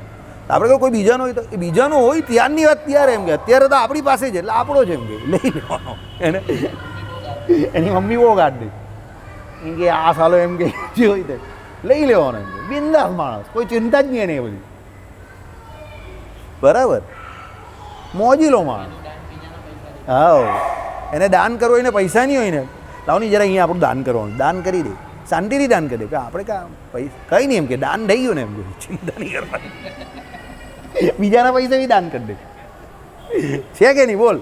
આપણે કોઈ બીજાનો હોય તો એ બીજાનો હોય ત્યારની વાત ત્યારે એમ કે, અત્યારે તો આપણી પાસે છે એટલે આપણો છે એમ કે, લઈ લેવાનો. એને એની મમ્મી બહુ કાઢ દે એમ કે આ સાલો એમ કે જે હોય તે લઈ લેવાનો એમ કે, બિંદાસ માણસ, કોઈ ચિંતા જ નહીં એને એ બધી. બરાબર, મોજીલો માણસ. હા, એને દાન કરવું હોય ને પૈસા નહીં હોય ને, લાવની જરા અહીંયા આપણું દાન કરવાનું, દાન કરી દે, શાંતિથી દાન કરી દે. આપણે પૈસા કંઈ નહીં એમ કે દાન થઈ ગયું ને એમ કે, ચિંતા નહીં કરવાની, બીજાના પૈસા બી દાન કરી દે. છે કે નહીં બોલ?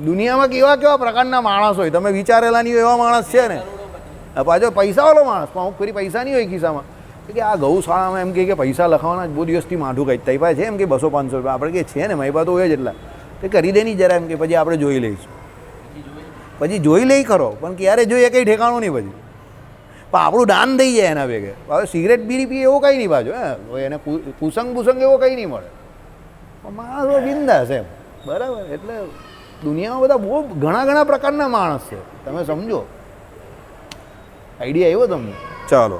દુનિયામાં કેવા પ્રકારના માણસ હોય તમે વિચારેલા નહીં એવા માણસ છે ને. પાછો પૈસાવાળો માણસ પણ અમુક ફરી પૈસા નહીં હોય ખિસ્સામાં કે આ ગૌશાળામાં એમ કે પૈસા લખાવાના જ બહુ દિવસથી માઠું કાઢી તઈ પાસે છે એમ કે 200-500 રૂપિયા. આપણે કે છે ને મારી પાસે તો હોય જ એટલા, તે કરી દે નહીં જરા એમ કે, પછી આપણે જોઈ લઈશું. પછી જોઈ લઈ ખરો પણ ક્યારે જોઈએ કંઈ ઠેકાણું નહીં. પછી પણ આપણું દાન થઈ જાય એના ભેગે. હવે સિગરેટ બીડી પીએ એવો કંઈ નહીં પાછો, હે એને કુસંગ એવો કંઈ નહીં મળે. માણસો બિંદાસ એમ. બરાબર, એટલે દુનિયામાં બધા બહુ ઘણા પ્રકારના માણસ છે, તમે સમજો. આઈડિયા આવ્યો તમને? ચાલો,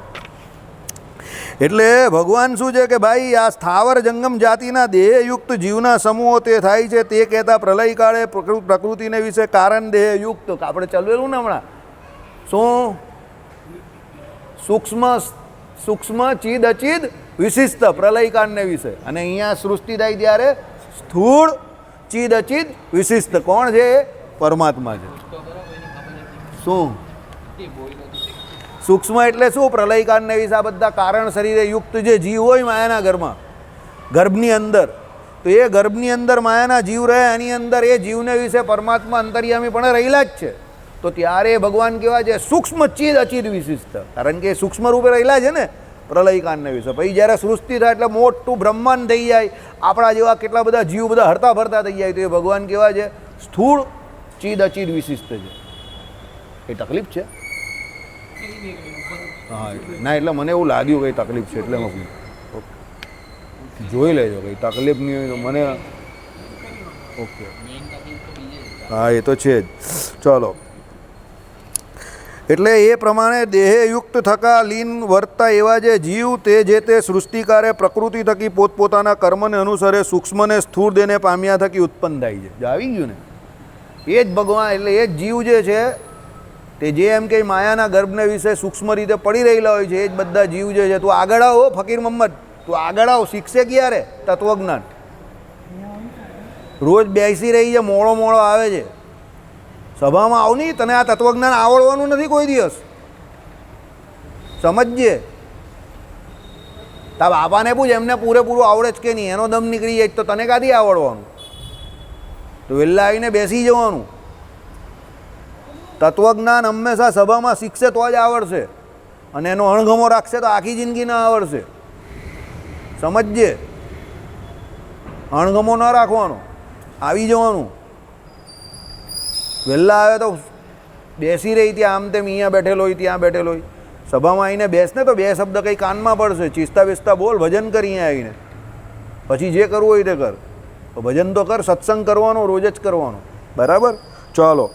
એટલે ભગવાન શું છે કે ભાઈ આ સ્થાવર જંગમ જાતિના દેહયુક્ત જીવના સમૂહો તે થાય છે તે કહેતા પ્રલયકાળે પ્રકૃતિને વિશે કારણ દેહયુક્ત. આપણે ચલવેલું ને હમણાં શું સૂક્ષ્મ ચિદ અચિદ વિશિષ્ટ પ્રલયકાળને વિશે, અને અહીંયા સૃષ્ટિ થાય ત્યારે સ્થૂળ ચિદ અચિદ વિશિષ્ટ. કોણ છે? પરમાત્મા છે. શું સૂક્ષ્મ એટલે શું? પ્રલયકાળને વિશે આ બધા કારણ શરીરે યુક્ત જે જીવ હોય માયાના ઘરમાં, ગર્ભની અંદર, તો એ ગર્ભની અંદર માયાના જીવ રહે, એની અંદર એ જીવને વિશે પરમાત્મા અંતર્યામી પણ રહેલા જ છે. તો ત્યારે ભગવાન કેવા છે? સૂક્ષ્મ ચિદ અચિદ વિશિષ્ટ, કારણ કે સૂક્ષ્મ રૂપે રહેલા છે ને પ્રલયકાળને વિશે. પછી જ્યારે સૃષ્ટિ થાય એટલે મોટું બ્રહ્માંડ થઈ જાય, આપણા જેવા કેટલા બધા જીવ બધા હરતા ફરતા થઈ જાય, તો એ ભગવાન કેવા છે? સ્થૂળ ચિદ અચિદ વિશિષ્ટ છે. એ તકલીફ છે? હા, ના એટલે મને એવું લાગ્યું કંઈ તકલીફ છે એટલે હું જોઈ લેજો, કંઈ તકલીફ નહીં હોય તો મને. ઓકે, હા એ તો છે જ. ચલો, એટલે એ પ્રમાણે દેહયુક્ત થકા લીન વર્તા એવા જે જીવ તે સૃષ્ટિકારે પ્રકૃતિ થકી પોતપોતાના કર્મને અનુસરે સૂક્ષ્મને સ્થૂળ દેને પામ્યા થકી ઉત્પન્ન થાય છે. આવી ગયું ને? એ જ ભગવાન, એટલે એ જ જીવ જે છે તે જે એમ કે માયાના ગર્ભને વિશે સૂક્ષ્મ રીતે પડી રહેલા હોય છે, એ જ બધા જીવ જે છે. તું આગળ આવો ફકીર મોહમ્મદ, તું આગળ આવો, શીખશે ક્યારે તત્વજ્ઞાન? રોજ બેસી રહી છે, મોડો આવે છે સભામાં. આવ નહીં, તને આ તત્વજ્ઞાન આવડવાનું નથી કોઈ દિવસ, સમજજે. તારા બાપાને પૂછ, એમને પૂરેપૂરું આવડે જ કે નહીં, એનો દમ નીકળી જાય તો તને ક્યાંથી આવડવાનું? તો વહેલા આવીને બેસી જવાનું. તત્વજ્ઞાન હંમેશા સભામાં શીખશે તો જ આવડશે, અને એનો અણગમો રાખશે તો આખી જિંદગી ના આવડશે. સમજજે, અણગમો ન રાખવાનો, આવી જવાનું. વહેલા આવે તો બેસી રહી ત્યાં આમ તેમ, અહીંયા બેઠેલો હોય ત્યાં બેઠેલો હોય. સભામાં આવીને બેસને તો 2 શબ્દ કંઈ કાનમાં પડશે, ચીસ્તા બેસતા બોલ, ભજન કર અહીંયા આવીને, પછી જે કરવું હોય તે કર. તો ભજન તો કર, સત્સંગ કરવાનો રોજ જ કરવાનો. બરાબર, ચાલો.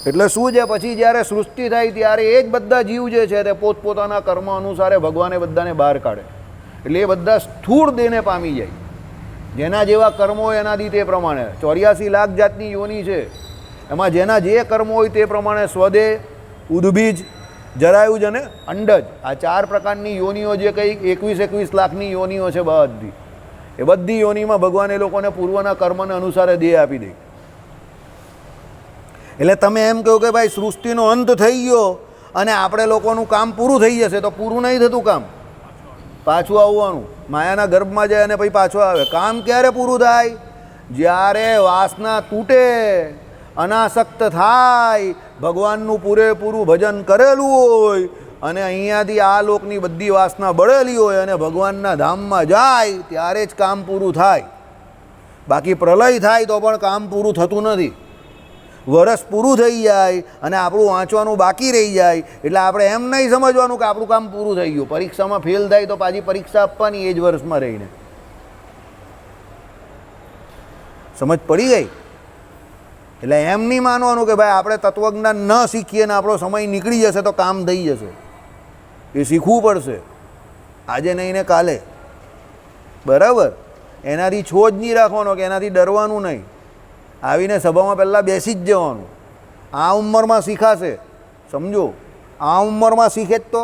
એટલે શું છે? પછી જ્યારે સૃષ્ટિ થાય ત્યારે એ જ બધા જીવ જે છે તે પોતપોતાના કર્મ અનુસારે ભગવાને બધાને બહાર કાઢે. એટલે એ બધા સ્થૂળ દેહને પામી જાય. જેના જેવા કર્મો હોય એનાથી તે પ્રમાણે 84 લાખ જાતની યોની છે, એમાં જેના જે કર્મો હોય તે પ્રમાણે સ્વદેહ, ઉદ્બીજ, જરાયુજ અને અંડજ, આ 4 પ્રકારની યોનિઓ જે કંઈક 21 લાખની યોનિઓ છે બધી, એ બધી યોનિમાં ભગવાન એ લોકોને પૂર્વના કર્મને અનુસારે દેહ આપી દે. એટલે તમે એમ કહો કે ભાઈ સૃષ્ટિનો અંત થઈ ગયો અને આપણે લોકોનું કામ પૂરું થઈ જશે, તો પૂરું નહીં થતું કામ, પાછું આવવાનું. માયાના ગર્ભમાં જાય અને પછી પાછું આવે. કામ ક્યારે પૂરું થાય? જ્યારે વાસના તૂટે, અનાસક્ત થાય, ભગવાનનું પૂરેપૂરું ભજન કરેલું હોય અને અહીંયાથી આ લોકની બધી વાસના બળેલી હોય અને ભગવાનના ધામમાં જાય, ત્યારે જ કામ પૂરું થાય. બાકી પ્રલય થાય તો પણ કામ પૂરું થતું નથી. વરસ પૂરું થઈ જાય અને આપણું વાંચવાનું બાકી રહી જાય, એટલે આપણે એમ નહીં સમજવાનું કે આપણું કામ પૂરું થઈ ગયું. પરીક્ષામાં ફેલ થાય તો પાછી પરીક્ષા આપવાની એ જ વર્ષમાં રહીને. સમજ પડી ગઈ? એટલે એમ નહીં માનવાનું કે ભાઈ આપણે તત્વજ્ઞાન ન શીખીએ ને આપણો સમય નીકળી જશે તો કામ થઈ જશે. એ શીખવું પડશે, આજે નહીં ને કાલે. બરાબર? એનાથી છો જ નહીં રાખવાનો કે એનાથી ડરવાનું નહીં. આવીને સભામાં પહેલાં બેસી જ જવાનું. આ ઉંમરમાં શીખાશે, સમજો. આ ઉંમરમાં શીખે જ તો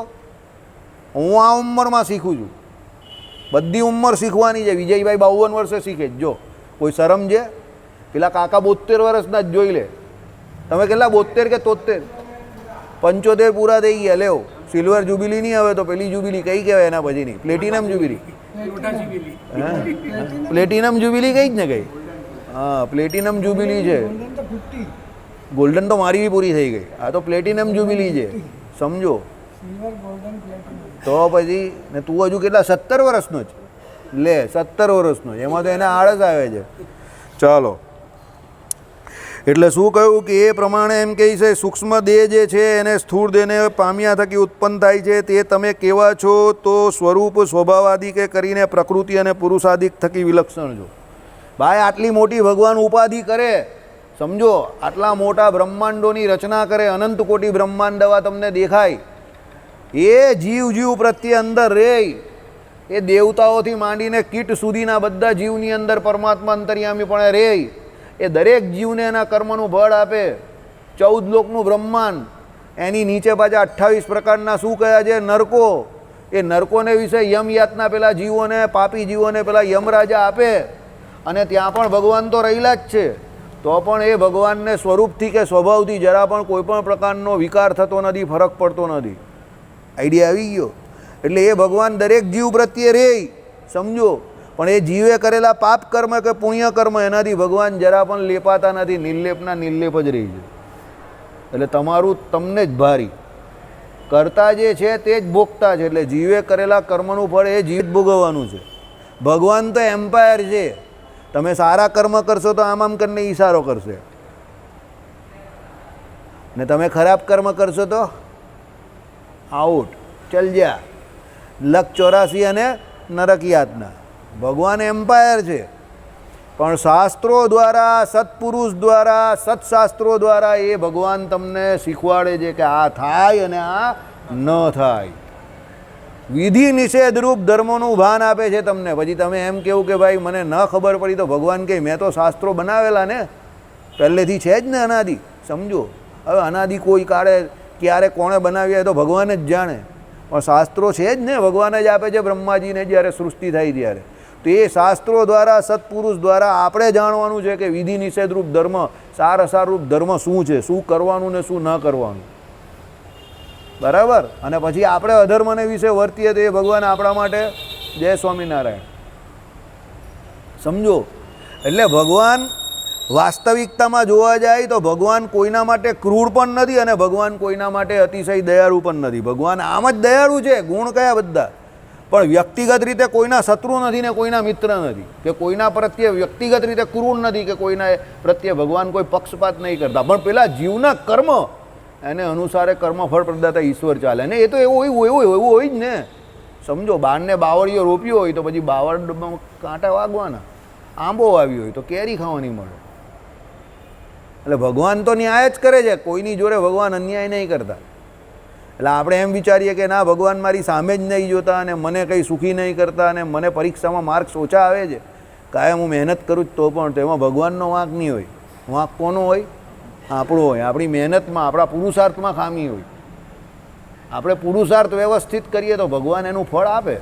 હું આ ઉંમરમાં શીખું છું. બધી ઉંમર શીખવાની છે. વિજયભાઈ 52 વર્ષે શીખે જ. જો કોઈ શરમ છે? પેલા કાકા 72 વર્ષના જ જોઈ લે. તમે કેટલા 72 કે 73? 75 પૂરા થઈ ગયા. લેવો સિલ્વર જ્યુબિલી નહીં આવે તો પેલી જ્યુબિલી કઈ કહેવાય એના પછીની? Platinum jubilee. પ્લેટિનમ જ્યુબિલી કઈ જ ને કઈ? હા, પ્લેટિનમ જ્યુબિલી છે. ગોલ્ડન તો મારી બી પૂરી થઈ ગઈ. આ તો પ્લેટિનમ જ્યુબિલી છે, સમજો. તો પછી ને તું હજુ કેટલા 17 વર્ષનો જ લે, 17 વર્ષનો જ. એમાં તો એને આળસ આવે છે. ચાલો, એટલે શું કહ્યું કે એ પ્રમાણે એમ કહે છે સૂક્ષ્મ દેહ જે છે એને સ્થૂળ દેહને પામ્યા થકી ઉત્પન્ન થાય છે. તે તમે કેવા છો તો સ્વરૂપ સ્વભાવાદિ કે કરીને પ્રકૃતિ અને પુરુષાદિક થકી વિલક્ષણ છો. ભાઈ આટલી મોટી ભગવાન ઉપાધિ કરે, સમજો. આટલા મોટા બ્રહ્માંડોની રચના કરે, અનંત કોટી બ્રહ્માંડવા તમને દેખાય. એ જીવ પ્રત્યે અંદર રહે. એ દેવતાઓથી માંડીને કીટ સુધીના બધા જીવની અંદર પરમાત્મા અંતર્યામી પણ રહે. એ દરેક જીવને એના કર્મનું ફળ આપે. 14 લોકનું બ્રહ્માંડ, એની નીચે પાછા 28 પ્રકારના શું કયા છે? નરકો. એ નરકોને વિશે યમયાતના પેલા જીવોને, પાપી જીવોને પેલા યમરાજા આપે. અને ત્યાં પણ ભગવાન તો રહેલા જ છે. તો પણ એ ભગવાનને સ્વરૂપથી કે સ્વભાવથી જરા પણ કોઈ પણ પ્રકારનો વિકાર થતો નથી, ફરક પડતો નથી. આઈડિયા આવી ગયો? એટલે એ ભગવાન દરેક જીવ પ્રત્યે રહે, સમજો. પણ એ જીવે કરેલા પાપ કર્મ કે પુણ્ય કર્મ એનાથી ભગવાન જરા પણ લેપાતા નથી. નિર્લેપના નિર્લેપ જ રહી છે. એટલે તમારું તમને જ ભારી. કરતા જે છે તે જ ભોગતા છે. એટલે જીવે કરેલા કર્મનું ફળ એ જીવ જ ભોગવવાનું છે. ભગવાન તો એમ્પાયર છે. તમે સારા કર્મ કરશો તો આમ કરીને ઈશારો કરશે, ને તમે ખરાબ કર્મ કરશો તો આઉટ, ચલ જા. લક 84 અને નરક યાતના. ભગવાન એમ્પાયર છે. પણ શાસ્ત્રો દ્વારા, સત્પુરુષ દ્વારા, સત્શાસ્ત્રો દ્વારા એ ભગવાન તમને શીખવાડે છે કે આ થાય અને આ ન થાય. વિધિ નિષેધરૂપ ધર્મોનું ભાન આપે છે તમને. પછી તમે એમ કેવું કે ભાઈ મને ન ખબર પડી, તો ભગવાન કહે મેં તો શાસ્ત્રો બનાવેલા ને, પહેલેથી છે જ ને અનાદિ, સમજો. હવે અનાદિ કોઈ કાળે ક્યારે કોણે બનાવ્યા તો ભગવાન જ જાણે, પણ શાસ્ત્રો છે જ ને, ભગવાન જ આપે છે બ્રહ્માજીને જ્યારે સૃષ્ટિ થાય ત્યારે. તો એ શાસ્ત્રો દ્વારા, સત્પુરુષ દ્વારા આપણે જાણવાનું છે કે વિધિ નિષેધરૂપ ધર્મ, સાર અસારરૂપ ધર્મ શું છે, શું કરવાનું ને શું ન કરવાનું. બરાબર? અને પછી આપણે અધર્મને વિશે વર્તીએ તો એ ભગવાન આપણા માટે જય સ્વામિનારાયણ, સમજો. એટલે ભગવાન વાસ્તવિકતામાં જોવા જાય તો ભગવાન કોઈના માટે ક્રૂર પણ નથી અને ભગવાન કોઈના માટે અતિશય દયાળુ પણ નથી. ભગવાન આમ જ દયાળુ છે. ગુણ કયા બધા? પણ વ્યક્તિગત રીતે કોઈના શત્રુ નથી ને કોઈના મિત્ર નથી, કે કોઈના પ્રત્યે વ્યક્તિગત રીતે ક્રૂર નથી, કે કોઈના પ્રત્યે ભગવાન કોઈ પક્ષપાત નહીં કરતા. પણ પેલા જીવના કર્મ એને અનુસારે કર્મફળ પ્રદાતા ઈશ્વર ચાલે ને. એ તો એવું હોય જ ને, સમજો. બારને બાવળીઓ રોપ્યો હોય તો પછી બાવળમાં કાંટા વાગવાના. આંબો વાવ્યો હોય તો કેરી ખાવાની મળે. એટલે ભગવાન તો ન્યાય જ કરે છે. કોઈની જોડે ભગવાન અન્યાય નહીં કરતા. એટલે આપણે એમ વિચારીએ કે ના, ભગવાન મારી સામે જ નહીં જોતા અને મને કંઈ સુખી નહીં કરતા અને મને પરીક્ષામાં માર્ક્સ ઓછા આવે છે, કાયમ હું મહેનત કરું જ તો પણ તેમાં ભગવાનનો વાંક નહીં હોય. વાંક કોનો હોય? આપણો હોય. આપણી મહેનતમાં, આપણા પુરુષાર્થમાં ખામી હોય. આપણે પુરુષાર્થ વ્યવસ્થિત કરીએ તો ભગવાન એનું ફળ આપે.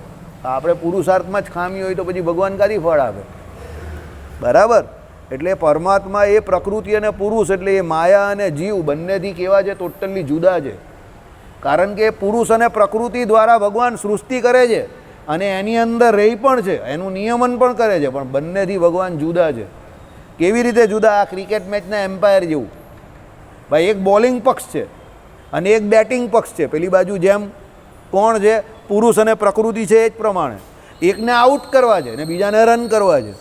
આપણે પુરુષાર્થમાં જ ખામી હોય તો પછી ભગવાન ક્યાંથી ફળ આપે? બરાબર? એટલે પરમાત્મા એ પ્રકૃતિ અને પુરુષ એટલે એ માયા અને જીવ બંનેથી કેવા છે? ટોટલી જુદા છે. કારણ કે પુરુષ અને પ્રકૃતિ દ્વારા ભગવાન સૃષ્ટિ કરે છે અને એની અંદર રહી પણ છે, એનું નિયમન પણ કરે છે, પણ બંનેથી ભગવાન જુદા છે. કેવી રીતે જુદા? આ ક્રિકેટ મેચના એમ્પાયર જેવું. ભાઈ એક બોલિંગ પક્ષ છે અને એક બેટિંગ પક્ષ છે. પેલી બાજુ જેમ કોણ છે? પુરુષ અને પ્રકૃતિ છે. એ જ પ્રમાણે એકને આઉટ કરવા છે અને બીજાને રન કરવા છે.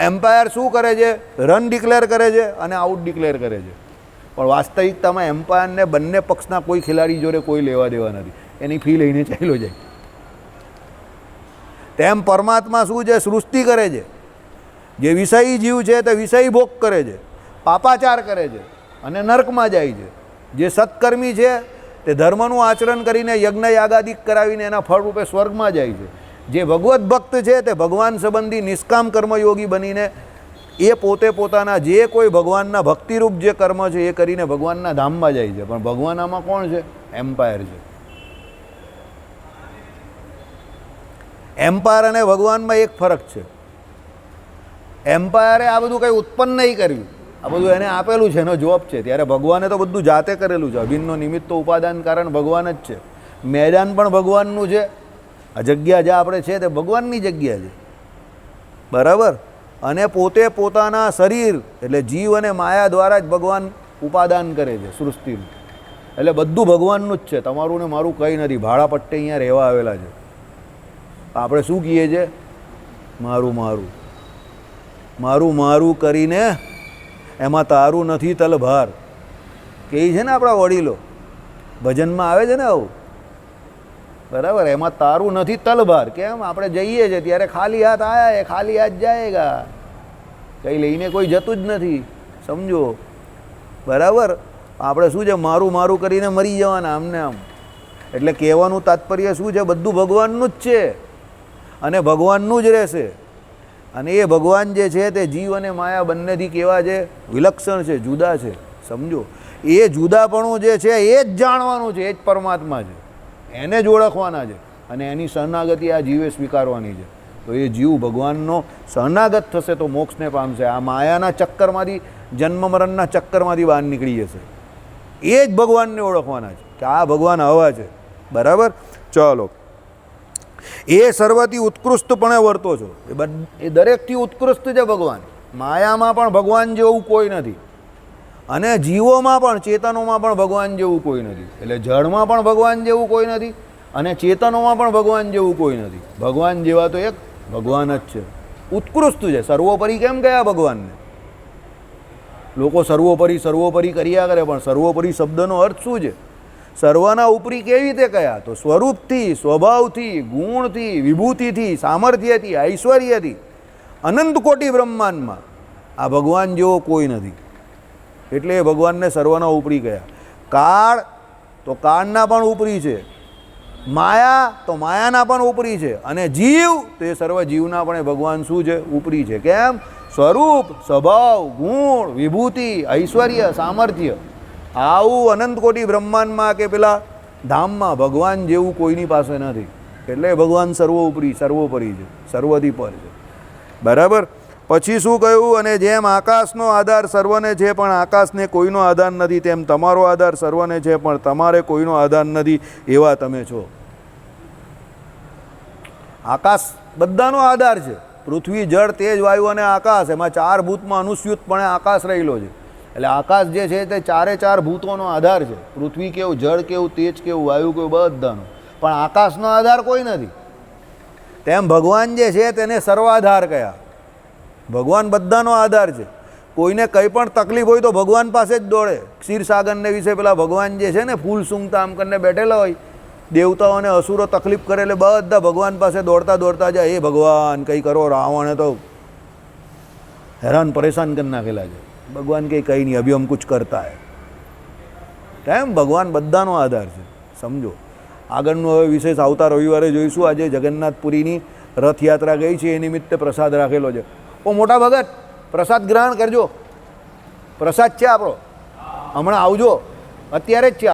એમ્પાયર શું કરે છે? રન ડિક્લેર કરે છે અને આઉટ ડિક્લેર કરે છે. પણ વાસ્તવિકતામાં એમ્પાયરને બંને પક્ષના કોઈ ખેલાડી જોડે કોઈ લેવા દેવા નથી, એની ફી લઈને ચાલ્યો જાય. તેમ પરમાત્મા શું છે? સૃષ્ટિ કરે છે. જે વિષયી જીવ છે તે વિષયી ભોગ કરે છે, પાપાચાર કરે છે અને નર્કમાં જાય છે. જે સત્કર્મી છે તે ધર્મનું આચરણ કરીને યજ્ઞ યાગાદિક કરાવીને એના ફળ રૂપે સ્વર્ગમાં જાય છે. જે ભગવત ભક્ત છે તે ભગવાન સંબંધી નિષ્કામ કર્મયોગી બનીને એ પોતે પોતાના જે કોઈ ભગવાનના ભક્તિરૂપ જે કર્મ છે એ કરીને ભગવાનના ધામમાં જાય છે. પણ ભગવાન આમાં કોણ છે? એમ્પાયર છે. એમ્પાયર અને ભગવાનમાં એક ફરક છે. એમ્પાયરે આ બધું કંઈ ઉત્પન્ન નહીં કર્યું, આ બધું એને આપેલું છે, એનો જોબ છે. ત્યારે ભગવાને તો બધું જાતે કરેલું છે. અભિન્નનો નિમિત્ત ઉપાદાન કારણ ભગવાન જ છે. મેદાન પણ ભગવાનનું છે. આ જગ્યા જ્યાં આપણે છે તે ભગવાનની જગ્યા છે, બરાબર. અને પોતે પોતાના શરીર એટલે જીવ અને માયા દ્વારા જ ભગવાન ઉપાદાન કરે છે સૃષ્ટિનું. એટલે બધું ભગવાનનું જ છે. તમારું ને મારું કંઈ નથી. ભાડા પટ્ટે અહીંયા રહેવા આવેલા છે. આપણે શું કહીએ છીએ? મારું મારું મારું મારું કરીને એમાં તારું નથી તલભાર કહે છે ને આપણા વડીલો. ભજનમાં આવે છે ને આવું, બરાબર. એમાં તારું નથી તલભાર. કેમ? આપણે જઈએ છીએ ત્યારે ખાલી હાથ આયા એ ખાલી હાથ જાયેગા, કંઈ લઈને કોઈ જતું જ નથી, સમજો, બરાબર. આપણે શું છે? મારું મારું કરીને મરી જવાના આમને આમ. એટલે કહેવાનું તાત્પર્ય શું છે? બધું ભગવાનનું જ છે અને ભગવાનનું જ રહેશે. અને એ ભગવાન જે છે તે જીવ અને માયા બંનેથી કેવા છે? વિલક્ષણ છે, જુદા છે, સમજો. એ જુદાપણું જે છે એ જ જાણવાનું છે, એ જ પરમાત્મા છે, એને જ ઓળખવાના છે અને એની શરણાગતિ આ જીવે સ્વીકારવાની છે. તો એ જીવ ભગવાનનો શરણાગત થશે તો મોક્ષને પામશે. આ માયાના ચક્કરમાંથી, જન્મ મરણના ચક્કરમાંથી બહાર નીકળી જશે. એ જ ભગવાનને ઓળખવાના છે કે આ ભગવાન આવા છે, બરાબર. ચાલો, એ સર્વથી ઉત્કૃષ્ટપણે વર્તો છો. એ દરેકથી ઉત્કૃષ્ટ છે ભગવાન. માયામાં પણ ભગવાન જેવું કોઈ નથી અને જીવોમાં પણ, ચેતનોમાં પણ ભગવાન જેવું કોઈ નથી. એટલે જળમાં પણ ભગવાન જેવું કોઈ નથી અને ચેતનોમાં પણ ભગવાન જેવું કોઈ નથી. ભગવાન જેવા તો એક ભગવાન જ છે. ઉત્કૃષ્ટ છે. સર્વોપરી કેમ ગયા ભગવાનને? લોકો સર્વોપરી સર્વોપરી કર્યા કરે, પણ સર્વોપરી શબ્દનો અર્થ શું છે? સર્વના ઉપરી કેવી રીતે કયા? તો સ્વરૂપથી, સ્વભાવથી, ગુણથી, વિભૂતિથી, સામર્થ્યથી, ઐશ્વર્યથી, અનંત કોટી બ્રહ્માંડમાં આ ભગવાન જેવો કોઈ નથી. એટલે એ ભગવાનને સર્વના ઉપરી કયા. કાળ તો કાળના પણ ઉપરી છે, માયા તો માયાના પણ ઉપરી છે અને જીવ તો એ સર્વ જીવના પણ એ ભગવાન શું છે? ઉપરી છે. કેમ? સ્વરૂપ, સ્વભાવ, ગુણ, વિભૂતિ, ઐશ્વર્ય, સામર્થ્ય, આવું અનંત કોટી બ્રહ્માંડમાં કે પેલા ધામમાં ભગવાન જેવું કોઈની પાસે નથી. એટલે ભગવાન સર્વોપરી સર્વોપરી છે, સર્વથી પર છે, બરાબર. પછી શું કહ્યું? અને જેમ આકાશનો આધાર સર્વને છે પણ આકાશને કોઈનો આધાર નથી, તેમ તમારો આધાર સર્વને છે પણ તમારે કોઈનો આધાર નથી, એવા તમે છો. આકાશ બધાનો આધાર છે. પૃથ્વી, જળ, તેજ, વાયુ અને આકાશ, એમાં ચાર ભૂતમાં અનુસ્યુતપણે આકાશ રહેલો છે. એટલે આકાશ જે છે તે ચારે ચાર ભૂતોનો આધાર છે. પૃથ્વી કેવું, જળ કેવું, તેજ કેવું, વાયુ કેવું, બધાનો. પણ આકાશનો આધાર કોઈ નથી. તેમ ભગવાન જે છે તેને સર્વાધાર કયા. ભગવાન બધાનો આધાર છે. કોઈને કંઈ પણ તકલીફ હોય તો ભગવાન પાસે જ દોડે. ક્ષીરસાગરને વિશે પેલા ભગવાન જે છે ને ફૂલ સૂંઘતા આમ કરીને બેઠેલા હોય, દેવતાઓ અને અસુરો તકલીફ કરે એટલે બધા ભગવાન પાસે દોડતા દોડતા જાય. એ ભગવાન કંઈ કરો, રાવણે તો હેરાન પરેશાન કરી નાખેલા છે. ભગવાન કંઈ નહીં, અભી હમ કુછ કરતા હે. કેમ? ભગવાન બધાનો આધાર છે, સમજો. આગળનું હવે વિશેષ આવતા રવિવારે જોઈશું. આજે જગન્નાથપુરીની રથયાત્રા ગઈ છે, એ નિમિત્તે પ્રસાદ રાખેલો છે. ઓ મોટા ભગત, પ્રસાદ ગ્રહણ કરજો. પ્રસાદ છે આપણો, હમણાં આવજો, અત્યારે જ છે.